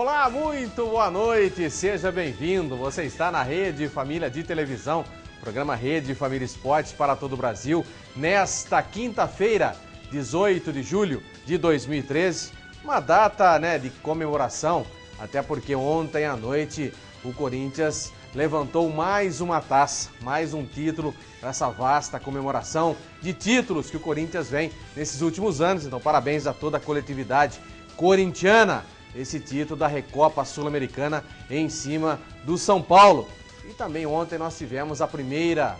Olá, muito boa noite, seja bem-vindo. Você está na Rede Família de Televisão, programa Rede Família Esportes para todo o Brasil, nesta quinta-feira, 18 de julho de 2013, uma data de comemoração, até porque ontem à noite o Corinthians levantou mais uma taça, mais um título para essa vasta comemoração de títulos que o Corinthians vem nesses últimos anos. Então, parabéns a toda a coletividade corintiana, esse título da Recopa Sul-Americana em cima do São Paulo. E também ontem nós tivemos a primeira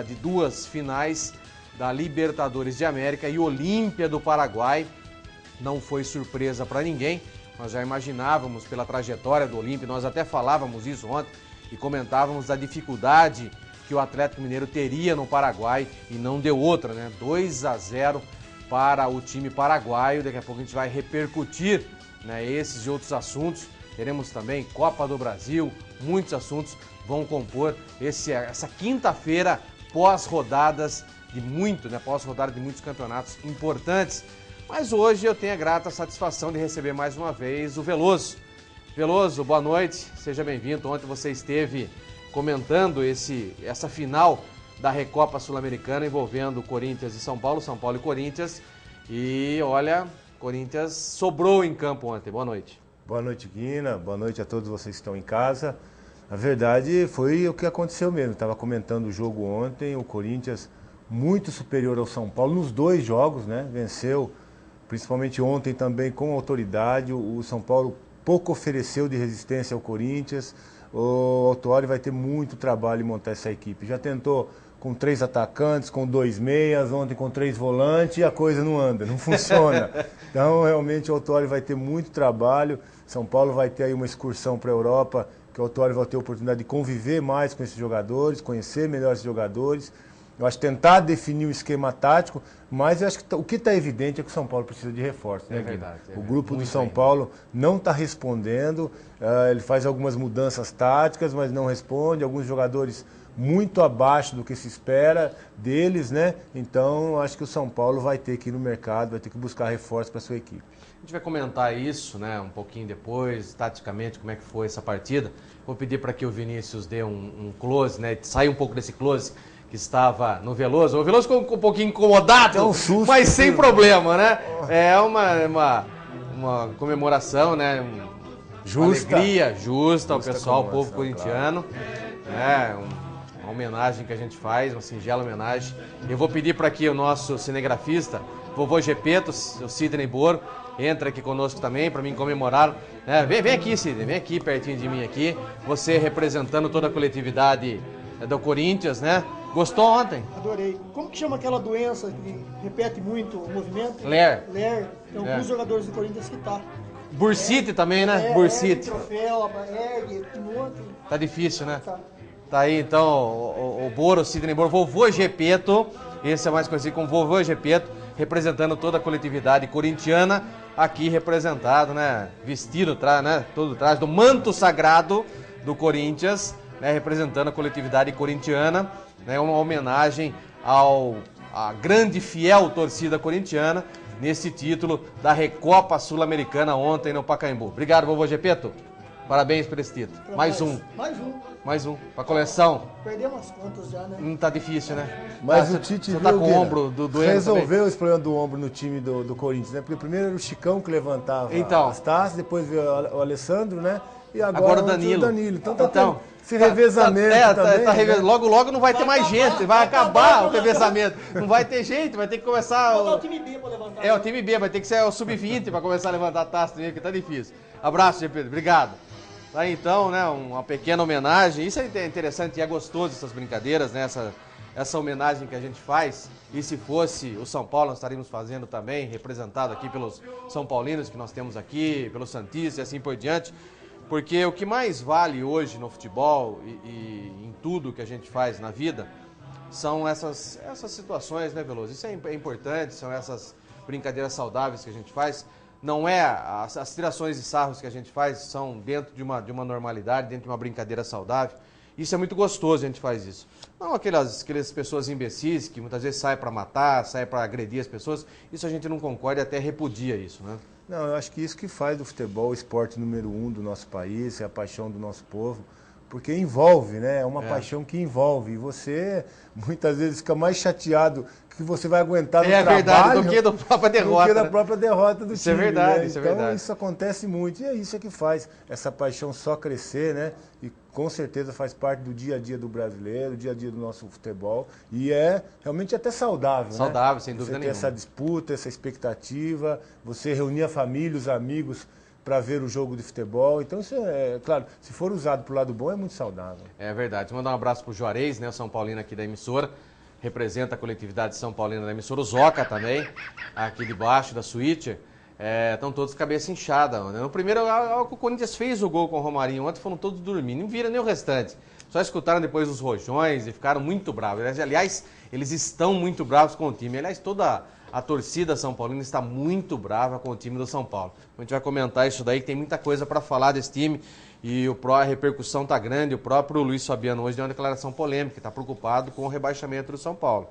de duas finais da Libertadores de América e Olímpia do Paraguai. Não foi surpresa para ninguém, nós já imaginávamos pela trajetória do Olímpia, nós até falávamos isso ontem e comentávamos a dificuldade que o Atlético Mineiro teria no Paraguai e não deu outra, né? 2-0 para o time paraguaio. Daqui a pouco a gente vai repercutir esses e outros assuntos. Teremos também Copa do Brasil, muitos assuntos vão compor essa quinta-feira pós-rodadas de pós-rodada de muitos campeonatos importantes. Mas hoje eu tenho a grata satisfação de receber mais uma vez o Veloso. Veloso, boa noite, seja bem-vindo. Ontem você esteve comentando essa final da Recopa Sul-Americana envolvendo Corinthians e São Paulo e Corinthians. E olha, Corinthians sobrou em campo ontem. Boa noite. Boa noite, Guina. Boa noite a todos vocês que estão em casa. Na verdade, foi o que aconteceu mesmo. Estava comentando o jogo ontem, o Corinthians muito superior ao São Paulo nos dois jogos, né? Venceu, principalmente ontem também com autoridade. O São Paulo pouco ofereceu de resistência ao Corinthians. O Autuori vai ter muito trabalho em montar essa equipe. Já tentou com 3 atacantes, com 2 meias, ontem com 3 volantes, e a coisa não anda, não funciona. Então, realmente, o Autuori vai ter muito trabalho. São Paulo vai ter aí uma excursão para a Europa, que o Autuori vai ter a oportunidade de conviver mais com esses jogadores, conhecer melhor esses jogadores. Eu acho que tentar definir um esquema tático, mas eu acho que o que está evidente é que o São Paulo precisa de reforço. Né, verdade. O grupo do São Paulo não está respondendo, ele faz algumas mudanças táticas, mas não responde. Alguns jogadores muito abaixo do que se espera deles, né? Então, acho que o São Paulo vai ter que ir no mercado, vai ter que buscar reforço para a sua equipe. A gente vai comentar isso, um pouquinho depois, taticamente, como é que foi essa partida. Vou pedir para que o Vinícius dê um close, saia um pouco desse close que estava no Veloso. O Veloso ficou um pouquinho incomodado, mas sem problema, né? É uma comemoração, Justa. Uma alegria justa ao pessoal, ao povo claro. corintiano. Uma homenagem que a gente faz, uma singela homenagem. Eu vou pedir para que o nosso cinegrafista, vovô Gepeto, o Sidney Boro, entra aqui conosco também para mim comemorar. Vem aqui, Sidney, vem aqui pertinho de mim aqui. Você representando toda a coletividade do Corinthians, né? Gostou ontem? Adorei. Como que chama aquela doença que repete muito o movimento? Ler. Tem alguns jogadores do Corinthians que tá. Bursite também, né? Bursite. Troféu, ergue, um monte. Tá difícil, né? Tá aí então o Boro, Sidney Boro, vovô Gepeto, esse é mais conhecido como vovô Gepeto, representando toda a coletividade corintiana, aqui representado, vestido, todo traje do manto sagrado do Corinthians, representando a coletividade corintiana, uma homenagem à grande fiel torcida corintiana nesse título da Recopa Sul-Americana ontem no Pacaembu. Obrigado, vovô Gepeto. Parabéns por esse título. Mais um para a coleção. Perdemos as contas já, né? Tá difícil, né? Mas o Tite você tá com o ombro doendo resolveu também. esse problema do ombro no time do Corinthians, né? Porque primeiro era o Chicão que levantava as taças, depois veio o Alessandro, né? E agora o Danilo. Então tá tendo esse revezamento também. Logo não vai ter mais gente, vai acabar o revezamento. Não vai ter gente, vai ter que começar... o time B para levantar. O time B, vai ter que ser o sub-20 para começar a levantar a taça também, porque tá difícil. Abraço, Pedro, obrigado. Tá então, uma pequena homenagem. Isso é interessante e é gostoso, essas brincadeiras, essa homenagem que a gente faz. E se fosse o São Paulo, nós estaríamos fazendo também, representado aqui pelos São Paulinos que nós temos aqui, pelos santistas e assim por diante. Porque o que mais vale hoje no futebol e em tudo que a gente faz na vida são essas situações, né, Veloso? Isso é importante, são essas brincadeiras saudáveis que a gente faz. Não é as tirações e sarros que a gente faz são dentro de uma normalidade, dentro de uma brincadeira saudável. Isso é muito gostoso, a gente faz isso. Não aquelas pessoas imbecis que muitas vezes saem para matar, saem para agredir as pessoas. Isso a gente não concorda e até repudia isso, né? Não, eu acho que isso que faz do futebol o esporte número 1 do nosso país, é a paixão do nosso povo, porque envolve, né? É uma paixão que envolve. E você, muitas vezes, fica mais chateado que você vai aguentar no trabalho... verdade, do que da própria derrota. Do que da própria derrota do time. Isso é verdade, né? isso é então, verdade. isso acontece muito. E é isso que faz essa paixão só crescer, né? E com certeza faz parte do dia a dia do brasileiro, do dia a dia do nosso futebol. E é realmente até saudável, né? Saudável, sem dúvida nenhuma. Você ter nenhuma. essa disputa, essa expectativa, você reunir a família, os amigos para ver o jogo de futebol. Então, isso é, claro, se for usado para o lado bom, é muito saudável. É verdade. Mandar um abraço pro Juarez, né? O São Paulino aqui da emissora. Representa a coletividade São Paulina da emissora. O Zoca também, aqui de baixo da suíte. Estão todos cabeça inchada. Né? No primeiro, o Corinthians fez o gol com o Romarinho. Ontem foram todos dormindo. Não viram nem o restante. Só escutaram depois os rojões e ficaram muito bravos. Aliás, eles estão muito bravos com o time. Aliás, toda a torcida São Paulina está muito brava com o time do São Paulo. A gente vai comentar isso daí, que tem muita coisa para falar desse time. E a repercussão está grande. O próprio Luiz Fabiano hoje deu uma declaração polêmica, está preocupado com o rebaixamento do São Paulo.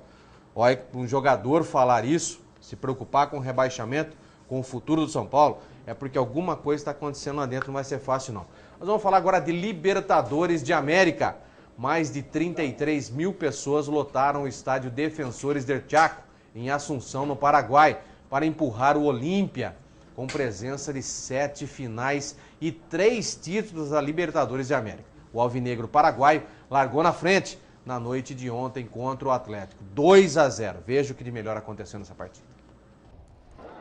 Olha, um jogador falar isso, se preocupar com o rebaixamento, com o futuro do São Paulo, é porque alguma coisa está acontecendo lá dentro, não vai ser fácil não. Nós vamos falar agora de Libertadores de América. Mais de 33 mil pessoas lotaram o estádio Defensores del Chaco, em Assunção, no Paraguai, para empurrar o Olímpia, com presença de 7 finais e 3 títulos da Libertadores de América. O alvinegro paraguaio largou na frente na noite de ontem contra o Atlético. 2-0. Veja o que de melhor aconteceu nessa partida.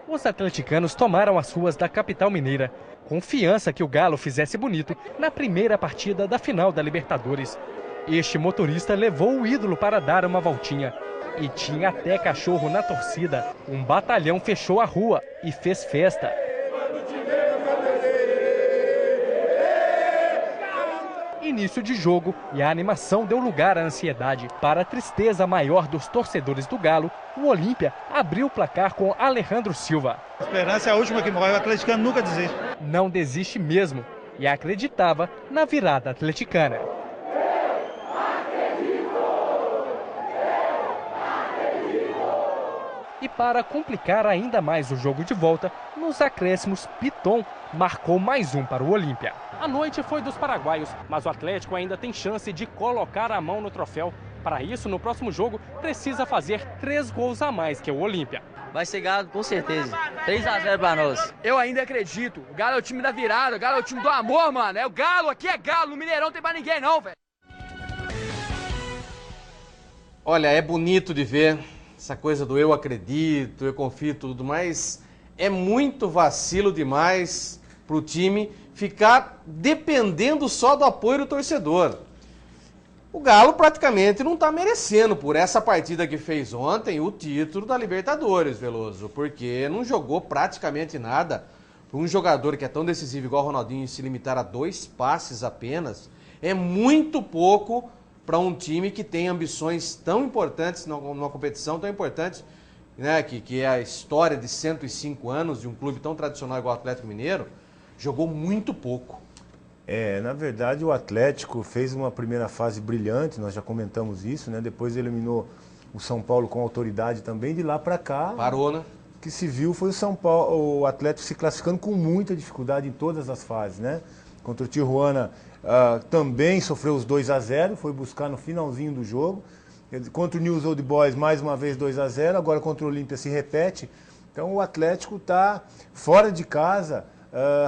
Os atleticanos tomaram as ruas da capital mineira, confiança que o Galo fizesse bonito na primeira partida da final da Libertadores. Este motorista levou o ídolo para dar uma voltinha. E tinha até cachorro na torcida. Um batalhão fechou a rua e fez festa. Início de jogo e a animação deu lugar à ansiedade. Para a tristeza maior dos torcedores do Galo, o Olímpia abriu o placar com Alejandro Silva. A esperança é a última que morre, o atleticano nunca desiste. Não desiste mesmo e acreditava na virada atleticana. E para complicar ainda mais o jogo de volta, nos acréscimos, Piton marcou mais um para o Olímpia. A noite foi dos paraguaios, mas o Atlético ainda tem chance de colocar a mão no troféu. Para isso, no próximo jogo, precisa fazer 3 gols a mais que o Olímpia. Vai ser Galo, com certeza. 3-0 para nós. Eu ainda acredito. O Galo é o time da virada, o Galo é o time do amor, mano. É o Galo, aqui é Galo. No Mineirão não tem pra ninguém não, velho. Olha, é bonito de ver essa coisa do eu acredito, eu confio e tudo, mas é muito vacilo demais pro time ficar dependendo só do apoio do torcedor. O Galo praticamente não está merecendo, por essa partida que fez ontem, o título da Libertadores, Veloso, porque não jogou praticamente nada. Para um jogador que é tão decisivo igual o Ronaldinho se limitar a 2 passes apenas, é muito pouco para um time que tem ambições tão importantes numa competição tão importante, né, que é a história de 105 anos de um clube tão tradicional igual o Atlético Mineiro. Jogou muito pouco. Na verdade, o Atlético fez uma primeira fase brilhante, nós já comentamos isso, né? Depois eliminou o São Paulo com autoridade também, de lá para cá. Parou, né? O que se viu foi o Atlético se classificando com muita dificuldade em todas as fases, né? Contra o Tijuana também sofreu os 2-0, foi buscar no finalzinho do jogo. Contra o News Old Boys, mais uma vez 2-0, agora contra o Olímpia se repete. Então o Atlético está fora de casa,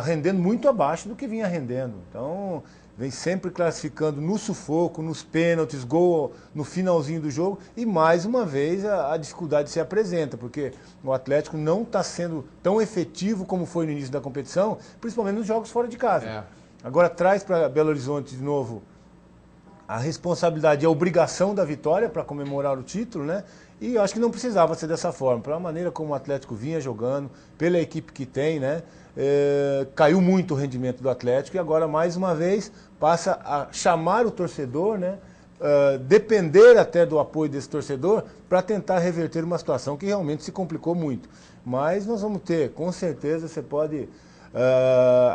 rendendo muito abaixo do que vinha rendendo. Então, vem sempre classificando no sufoco, nos pênaltis, gol no finalzinho do jogo. E mais uma vez a dificuldade se apresenta, porque o Atlético não está sendo tão efetivo como foi no início da competição, principalmente nos jogos fora de casa. Agora traz para Belo Horizonte de novo a responsabilidade e a obrigação da vitória para comemorar o título, né? E eu acho que não precisava ser dessa forma. Pela maneira como o Atlético vinha jogando, pela equipe que tem, né? Caiu muito o rendimento do Atlético e agora, mais uma vez, passa a chamar o torcedor, né? Depender até do apoio desse torcedor para tentar reverter uma situação que realmente se complicou muito. Mas nós vamos ter, com certeza, você pode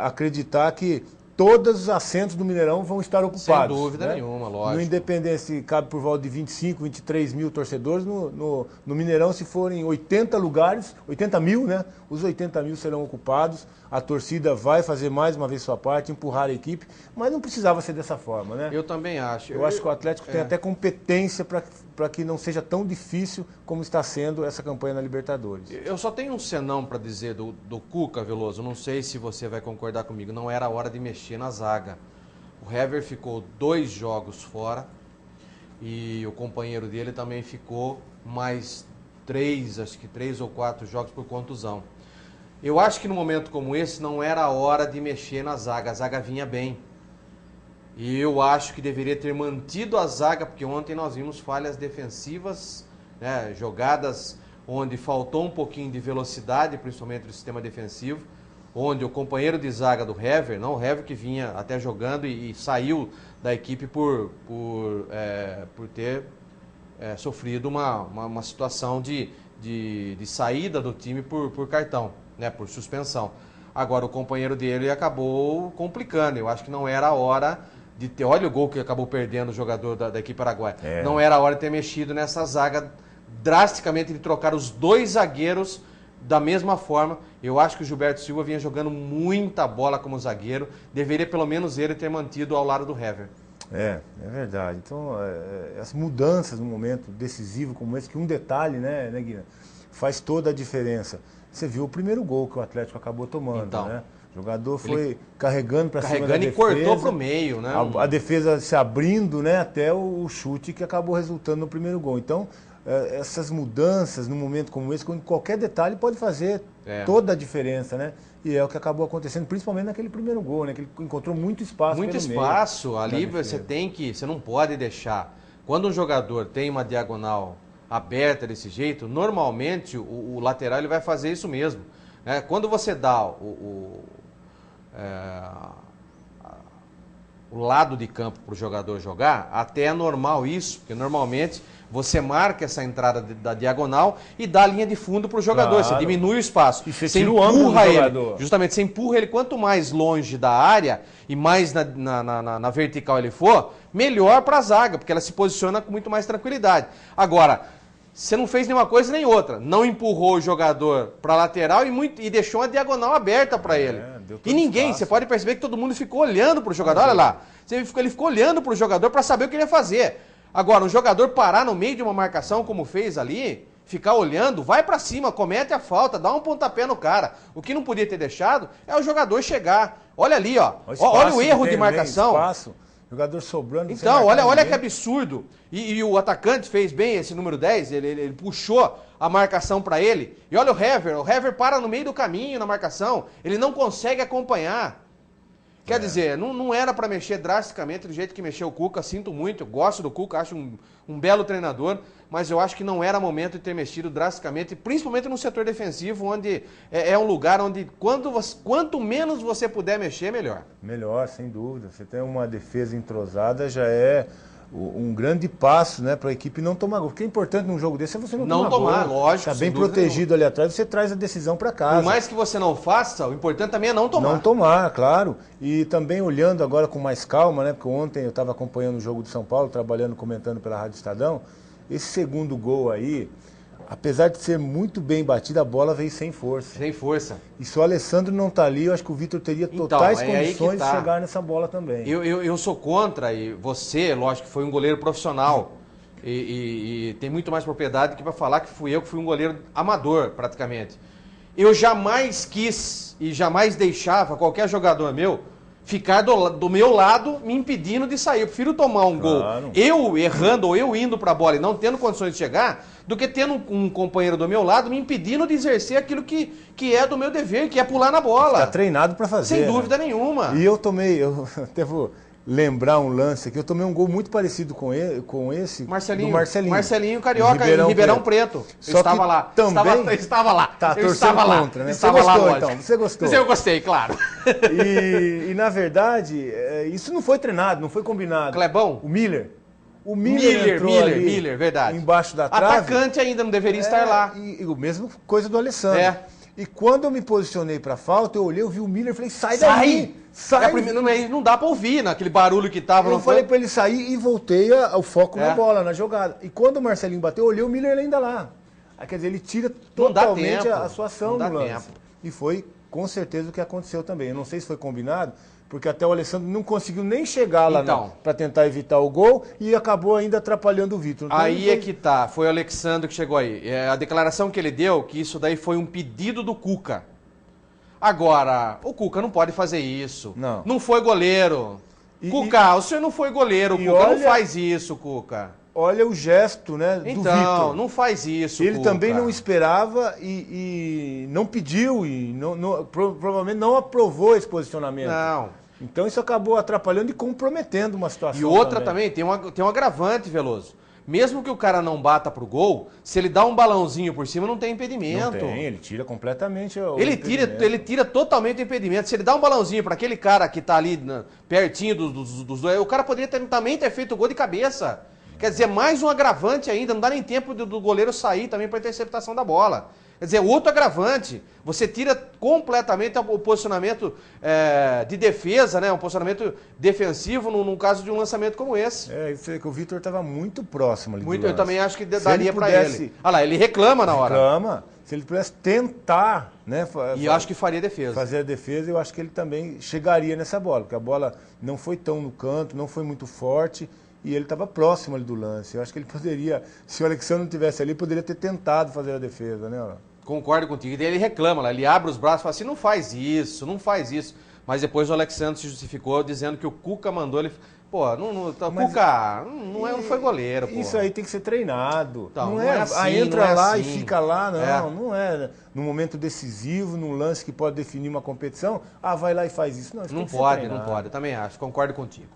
acreditar que todos os assentos do Mineirão vão estar ocupados. Sem dúvida nenhuma, lógico. No Independência cabe por volta de 25, 23 mil torcedores. No Mineirão, se forem 80 lugares, 80 mil, né? Os 80 mil serão ocupados. A torcida vai fazer mais uma vez sua parte, empurrar a equipe, mas não precisava ser dessa forma, né? Eu também acho. Eu acho que o Atlético tem até competência para que não seja tão difícil como está sendo essa campanha na Libertadores. Eu só tenho um senão para dizer do Cuca, Veloso. Não sei se você vai concordar comigo. Não era a hora de mexer na zaga. O Hever ficou 2 jogos fora e o companheiro dele também ficou mais 3 ou 4 jogos por contusão. Eu acho que no momento como esse não era a hora de mexer na zaga. A zaga vinha bem. E eu acho que deveria ter mantido a zaga, porque ontem nós vimos falhas defensivas, né, jogadas onde faltou um pouquinho de velocidade, principalmente no sistema defensivo, onde o companheiro de zaga do Hever, não o Hever que vinha até jogando e saiu da equipe por ter sofrido uma situação de saída do time por cartão, né, por suspensão. Agora o companheiro dele acabou complicando. Eu acho que não era a hora de ter... Olha o gol que acabou perdendo o jogador da equipe paraguaia. Não era a hora de ter mexido nessa zaga drasticamente, de trocar os 2 zagueiros da mesma forma. Eu acho que o Gilberto Silva vinha jogando muita bola como zagueiro. Deveria pelo menos ele ter mantido ao lado do Hever. É verdade. Então, as mudanças num momento decisivo como esse, que um detalhe, né, Guina, faz toda a diferença. Você viu o primeiro gol que o Atlético acabou tomando, então, né? O jogador foi carregando para cima da defesa. E cortou para o meio, né? A defesa se abrindo, né, até o chute que acabou resultando no primeiro gol. Então, essas mudanças num momento como esse, quando qualquer detalhe pode fazer toda a diferença, né? E é o que acabou acontecendo, principalmente naquele primeiro gol, né? Que ele encontrou muito espaço. Muito espaço. Ali você não pode deixar. Quando um jogador tem uma diagonal aberta desse jeito, normalmente o lateral ele vai fazer isso mesmo. Quando você dá o lado de campo para o jogador jogar, até é normal isso, porque normalmente você marca essa entrada da diagonal e dá a linha de fundo para o jogador, claro. Você diminui o espaço, e você empurra ele, justamente, você empurra ele quanto mais longe da área e mais na vertical ele for, melhor para a zaga, porque ela se posiciona com muito mais tranquilidade. Agora, você não fez nenhuma coisa nem outra, não empurrou o jogador para a lateral e deixou a diagonal aberta para ele. E ninguém, espaço. Você pode perceber que todo mundo ficou olhando para o jogador, olha lá, ele ficou olhando para o jogador para saber o que ele ia fazer. Agora, um jogador parar no meio de uma marcação como fez ali, ficar olhando, vai para cima, comete a falta, dá um pontapé no cara. O que não podia ter deixado é o jogador chegar. Olha ali, ó. Olha o erro de marcação. Jogador sobrando. Então, olha que absurdo. E o atacante fez bem esse número 10, ele puxou a marcação para ele. E olha o Hever para no meio do caminho na marcação, ele não consegue acompanhar. Quer dizer, não era para mexer drasticamente do jeito que mexeu o Cuca, sinto muito, eu gosto do Cuca, acho um belo treinador, mas eu acho que não era momento de ter mexido drasticamente, principalmente no setor defensivo, onde é um lugar onde quanto menos você puder mexer, melhor. Melhor, sem dúvida. Você tem uma defesa entrosada, já é um grande passo, né, para a equipe não tomar gol. O que é importante num jogo desse é você não tomar gol. Lógico. Está bem protegido ali atrás, você traz a decisão para casa. Por mais que você não faça, o importante também é não tomar. Não tomar, claro. E também olhando agora com mais calma, né, porque ontem eu estava acompanhando o jogo de São Paulo, trabalhando, comentando pela Rádio Estadão. Esse segundo gol aí, apesar de ser muito bem batida, a bola veio sem força. Sem força. E se o Alessandro não está ali, eu acho que o Vitor teria totais condições de chegar nessa bola também. Eu sou contra, e você, lógico, foi um goleiro profissional. E tem muito mais propriedade que para falar que fui eu que fui um goleiro amador, praticamente. Eu jamais quis e jamais deixava qualquer jogador meu ficar do meu lado me impedindo de sair. Eu prefiro tomar um gol, eu errando ou eu indo para a bola e não tendo condições de chegar, do que tendo um companheiro do meu lado me impedindo de exercer aquilo que é do meu dever, que é pular na bola. Está treinado para fazer. Sem dúvida nenhuma. E eu até vou lembrar um lance aqui, eu tomei um gol muito parecido com esse, Marcelinho, do Marcelinho. Marcelinho Carioca, em Ribeirão Preto. Eu estava lá. Também estava lá. Tá, eu estava lá. Contra, né? Estava Você gostou, lá, então? Você gostou? Eu gostei, claro. E na verdade, isso não foi treinado, não foi combinado. Clebão? O Miller. O Miller, verdade. Embaixo da trave. Atacante ainda não deveria estar lá. E o mesmo coisa do Alessandro. E quando eu me posicionei pra falta, eu olhei, eu vi o Miller e falei, sai daí! Sai! Não dá pra ouvir, naquele barulho que tava. Eu falei pra ele sair e voltei o foco na bola, na jogada. E quando o Marcelinho bateu, eu olhei o Miller ainda lá. Aí, quer dizer, ele tira totalmente a sua ação no lance. E foi, com certeza, o que aconteceu também. Eu não sei se foi combinado, porque até o Alessandro não conseguiu nem chegar lá para tentar evitar o gol e acabou ainda atrapalhando o Vitor. Então, aí é que tá, foi o Alexandre que chegou aí. A declaração que ele deu, que isso daí foi um pedido do Cuca. Agora, o Cuca não pode fazer isso. Não foi goleiro. Cuca, o senhor não foi goleiro, Cuca. Olha, não faz isso, Cuca. Olha o gesto, né, do Vitor. Então, não faz isso, Ele Cuca. também não esperava e não pediu e provavelmente não aprovou esse posicionamento. Não. Então isso acabou atrapalhando e comprometendo uma situação. E outra também tem um agravante, Veloso. Mesmo que o cara não bata pro gol, se ele dá um balãozinho por cima, não tem impedimento. Não tem, ele tira completamente o impedimento. Ele tira totalmente o impedimento. Se ele dá um balãozinho para aquele cara que tá ali pertinho dos dois, o cara poderia também ter feito o gol de cabeça. Quer dizer, mais um agravante ainda, não dá nem tempo do goleiro sair também para interceptação da bola. Quer dizer, outro agravante, você tira completamente o posicionamento de defesa, né? Um posicionamento defensivo num caso de um lançamento como esse. Isso é que o Vitor estava muito próximo ali do lance. Eu também acho que daria para ele. Olha lá, ele reclama na hora. Reclama. Se ele pudesse tentar, né? E eu acho que faria defesa. Fazer a defesa, eu acho que ele também chegaria nessa bola, porque a bola não foi tão no canto, não foi muito forte. E ele estava próximo ali do lance. Eu acho que ele poderia, se o Alexandre não estivesse ali, poderia ter tentado fazer a defesa, né? Concordo contigo. E ele reclama lá, ele abre os braços e fala assim, não faz isso, não faz isso. Mas depois o Alexandre se justificou dizendo que o Cuca mandou ele... Pô, Cuca não foi goleiro, pô. Isso aí tem que ser treinado. Então, não é assim, entra lá e fica lá, não. É. Não é no momento decisivo, num lance que pode definir uma competição, vai lá e faz isso. Não, isso não pode, eu também acho, concordo contigo.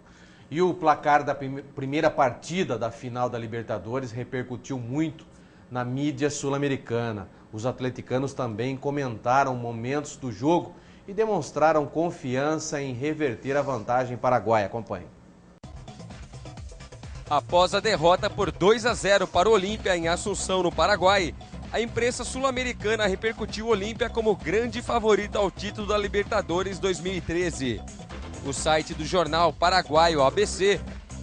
E o placar da primeira partida da final da Libertadores repercutiu muito na mídia sul-americana. Os atleticanos também comentaram momentos do jogo e demonstraram confiança em reverter a vantagem paraguaia. Acompanhe. Após a derrota por 2-0 para o Olímpia em Assunção, no Paraguai, a imprensa sul-americana repercutiu o Olímpia como grande favorito ao título da Libertadores 2013. O site do jornal paraguaio ABC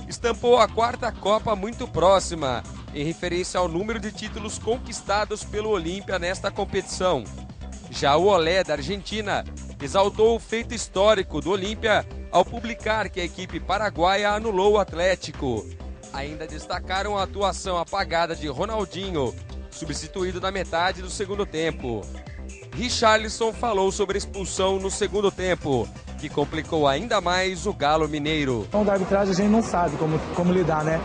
estampou a quarta Copa muito próxima, em referência ao número de títulos conquistados pelo Olímpia nesta competição. Já o Olé da Argentina exaltou o feito histórico do Olímpia ao publicar que a equipe paraguaia anulou o Atlético. Ainda destacaram a atuação apagada de Ronaldinho, substituído na metade do segundo tempo. Richarlison falou sobre a expulsão no segundo tempo, que complicou ainda mais o Galo Mineiro. Então, da arbitragem a gente não sabe como lidar, né?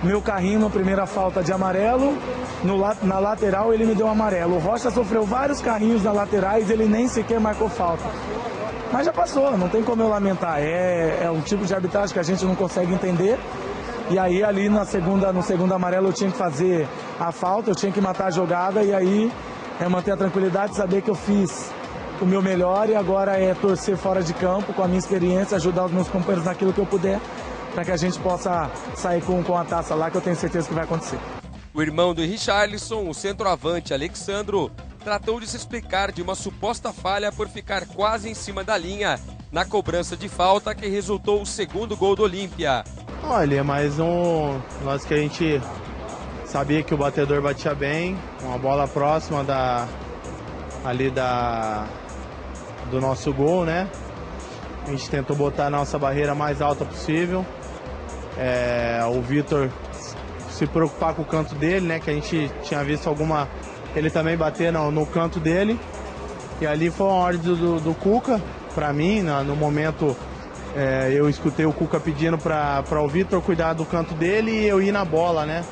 Meu carrinho na primeira falta de amarelo, na lateral ele me deu amarelo. O Rocha sofreu vários carrinhos na laterais, ele nem sequer marcou falta. Mas já passou, não tem como eu lamentar. É um tipo de arbitragem que a gente não consegue entender. E aí ali no segundo amarelo eu tinha que fazer a falta, eu tinha que matar a jogada e aí manter a tranquilidade, saber que eu fiz o meu melhor e agora é torcer fora de campo com a minha experiência, ajudar os meus companheiros naquilo que eu puder, para que a gente possa sair com a taça lá, que eu tenho certeza que vai acontecer. O irmão do Richarlison, o centroavante Alexandro, tratou de se explicar de uma suposta falha por ficar quase em cima da linha na cobrança de falta que resultou o segundo gol do Olímpia. Olha, é mais um lance que a gente sabia que o batedor batia bem, uma bola próxima do nosso gol, né? A gente tentou botar a nossa barreira mais alta possível. O Vitor se preocupar com o canto dele, né? Que a gente tinha visto ele também bater no canto dele. E ali foi uma ordem do Cuca, pra mim, no momento eu escutei o Cuca pedindo para o Vitor cuidar do canto dele e eu ir na bola, né?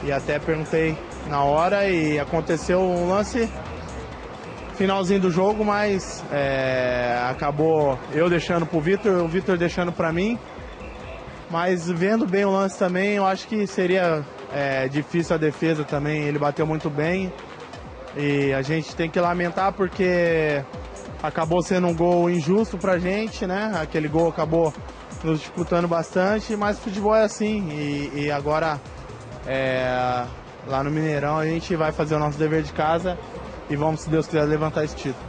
E até perguntei na hora e aconteceu um lance finalzinho do jogo, mas acabou eu deixando pro Vitor, o Vitor deixando para mim. Mas vendo bem o lance também, eu acho que seria difícil a defesa também. Ele bateu muito bem e a gente tem que lamentar porque acabou sendo um gol injusto pra gente, né? Aquele gol acabou nos disputando bastante, mas o futebol é assim. E agora lá no Mineirão a gente vai fazer o nosso dever de casa e vamos, se Deus quiser, levantar esse título.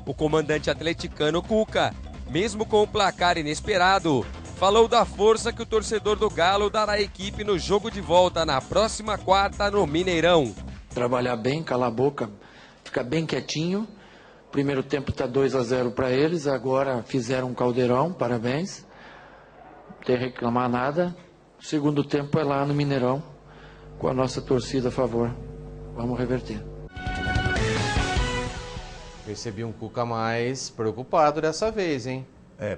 O comandante atleticano Cuca, mesmo com o placar inesperado, falou da força que o torcedor do Galo dará à equipe no jogo de volta na próxima quarta no Mineirão. Trabalhar bem, calar a boca, ficar bem quietinho. Primeiro tempo está 2-0 para eles, agora fizeram um caldeirão, parabéns. Não tem que reclamar nada. Segundo tempo é lá no Mineirão, com a nossa torcida a favor. Vamos reverter. Percebi um Cuca mais preocupado dessa vez, hein?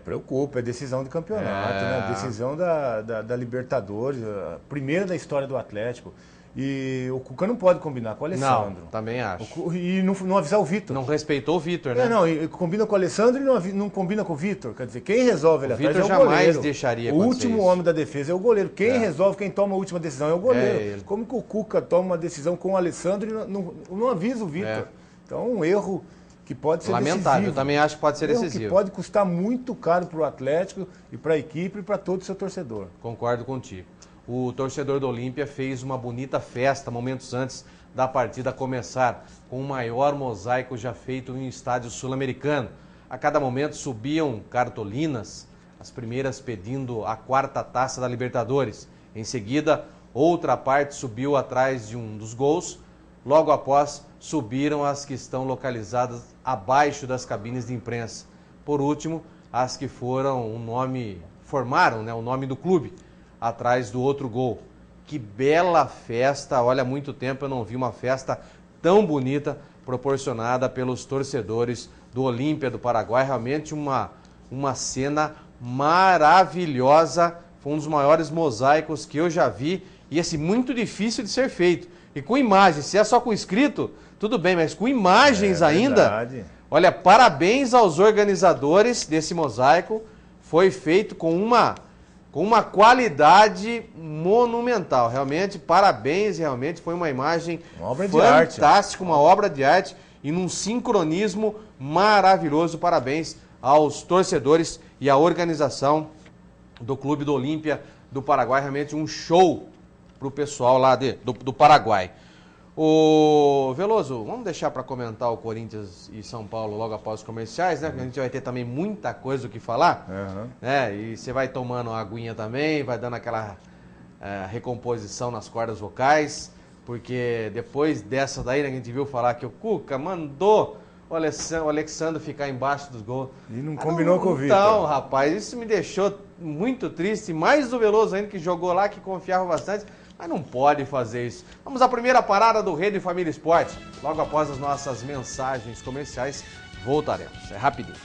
Preocupa, é decisão de campeonato, né? Decisão da Libertadores, a primeira da história do Atlético. E o Cuca não pode combinar com o Alessandro. Não, também acho. E não avisar o Vitor. Não respeitou o Vitor, né? E combina com o Alessandro e não combina com o Vitor. Quer dizer, quem resolve ele atrás é o goleiro. O Vitor jamais deixaria o último homem da defesa é o goleiro. Quem resolve, quem toma a última decisão é o goleiro. Como que o Cuca toma uma decisão com o Alessandro e não avisa o Vitor? Então, um erro que pode ser lamentável, decisivo. Eu também acho que pode ser decisivo. Que pode custar muito caro para o Atlético e para a equipe e para todo o seu torcedor. Concordo contigo. O torcedor do Olímpia fez uma bonita festa momentos antes da partida começar, com o maior mosaico já feito em um estádio sul-americano. A cada momento subiam cartolinas, as primeiras pedindo a 4ª taça da Libertadores. Em seguida, outra parte subiu atrás de um dos gols. Logo após, subiram as que estão localizadas abaixo das cabines de imprensa. Por último, as que formaram o nome do clube, atrás do outro gol. Que bela festa, olha, há muito tempo eu não vi uma festa tão bonita proporcionada pelos torcedores do Olímpia do Paraguai. Realmente uma cena maravilhosa, foi um dos maiores mosaicos que eu já vi e assim, muito difícil de ser feito. E com imagens, se é só com escrito, tudo bem, mas com imagens ainda. Verdade. Olha, parabéns aos organizadores desse mosaico, foi feito com uma qualidade monumental. Realmente, parabéns, realmente foi uma imagem fantástica, uma obra de arte e num sincronismo maravilhoso. Parabéns aos torcedores e à organização do Clube do Olímpia do Paraguai. Realmente um show para o pessoal lá do Paraguai. Ô Veloso, vamos deixar para comentar o Corinthians e São Paulo logo após os comerciais, né? Porque a gente vai ter também muita coisa o que falar. Né? E você vai tomando uma aguinha também, vai dando aquela recomposição nas cordas vocais, porque depois dessa daí, né, a gente viu falar que o Cuca mandou o Alexandre ficar embaixo dos gols. E não combinou com o Vitor. Então, rapaz, isso me deixou muito triste, mais do Veloso ainda, que jogou lá, que confiava bastante. Mas não pode fazer isso. Vamos à primeira parada do Rede Família Esporte. Logo após as nossas mensagens comerciais, voltaremos. É rapidinho.